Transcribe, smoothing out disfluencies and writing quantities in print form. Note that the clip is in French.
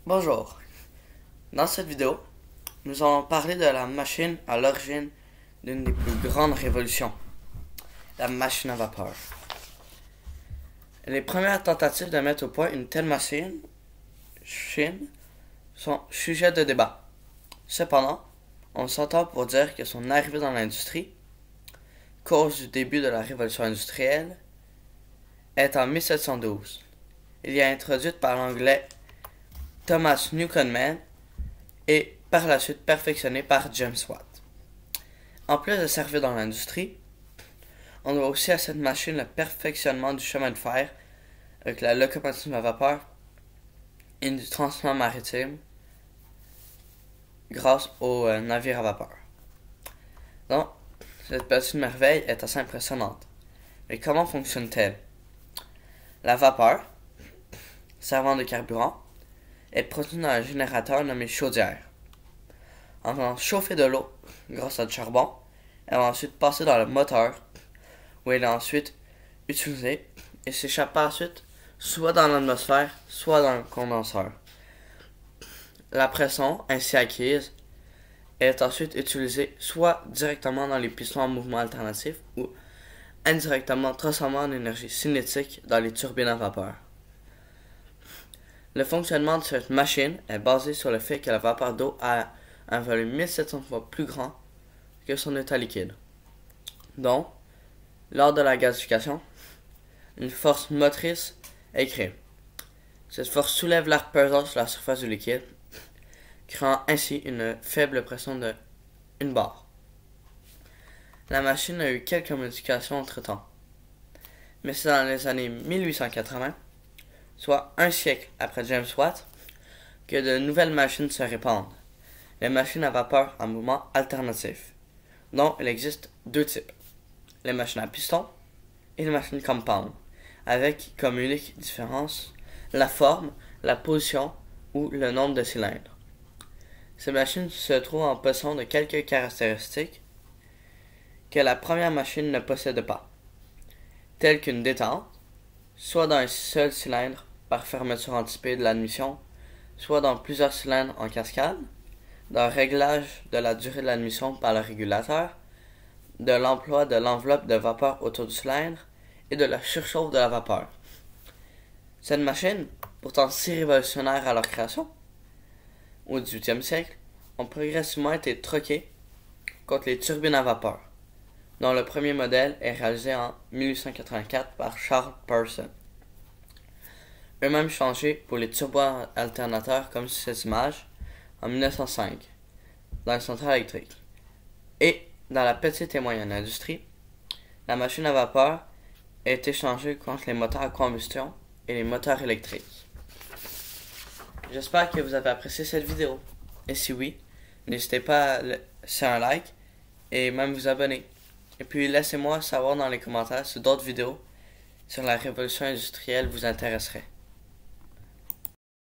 Bonjour, dans cette vidéo, nous allons parler de la machine à l'origine d'une des plus grandes révolutions, la machine à vapeur. Les premières tentatives de mettre au point une telle machine sont sujet de débat. Cependant, on s'entend pour dire que son arrivée dans l'industrie, cause du début de la révolution industrielle, est en 1712. Il y a introduite par l'anglais Thomas Newcomen et par la suite perfectionnée par James Watt. En plus de servir dans l'industrie, on doit aussi à cette machine le perfectionnement du chemin de fer avec la locomotive à vapeur et du transport maritime grâce aux navires à vapeur. Donc, cette petite merveille est assez impressionnante. Mais comment fonctionne-t-elle? La vapeur, servant de carburant, est produite dans un générateur nommé chaudière. En faisant chauffer de l'eau grâce à du charbon, elle va ensuite passer dans le moteur où elle est ensuite utilisée et s'échappe ensuite soit dans l'atmosphère, soit dans le condenseur. La pression ainsi acquise est ensuite utilisée soit directement dans les pistons en mouvement alternatif ou indirectement transformée en énergie cinétique dans les turbines à vapeur. Le fonctionnement de cette machine est basé sur le fait que la vapeur d'eau a un volume 1700 fois plus grand que son état liquide. Donc, lors de la gazification, une force motrice est créée. Cette force soulève l'air pesant sur la surface du liquide, créant ainsi une faible pression de 1 bar. La machine a eu quelques modifications entre-temps, mais c'est dans les années 1880, soit un siècle après James Watt, que de nouvelles machines se répandent, les machines à vapeur en mouvement alternatif, dont il existe deux types, les machines à piston et les machines compound, avec comme unique différence la forme, la position ou le nombre de cylindres. Ces machines se trouvent en possession de quelques caractéristiques que la première machine ne possède pas, telles qu'une détente, soit dans un seul cylindre par fermeture anticipée de l'admission, soit dans plusieurs cylindres en cascade, d'un réglage de la durée de l'admission par le régulateur, de l'emploi de l'enveloppe de vapeur autour du cylindre et de la surchauffe de la vapeur. Cette machine, pourtant si révolutionnaire à leur création, au XVIIIe siècle, ont progressivement été troquées contre les turbines à vapeur, dont le premier modèle est réalisé en 1884 par Charles Pearson. Eux-mêmes changés pour les turbo-alternateurs comme sur cette image en 1905 dans les centrales électriques. Et dans la petite et moyenne industrie, la machine à vapeur a été changée contre les moteurs à combustion et les moteurs électriques. J'espère que vous avez apprécié cette vidéo. Et si oui, n'hésitez pas à laisser un like et même vous abonner. Et puis laissez-moi savoir dans les commentaires si d'autres vidéos sur la révolution industrielle vous intéresseraient.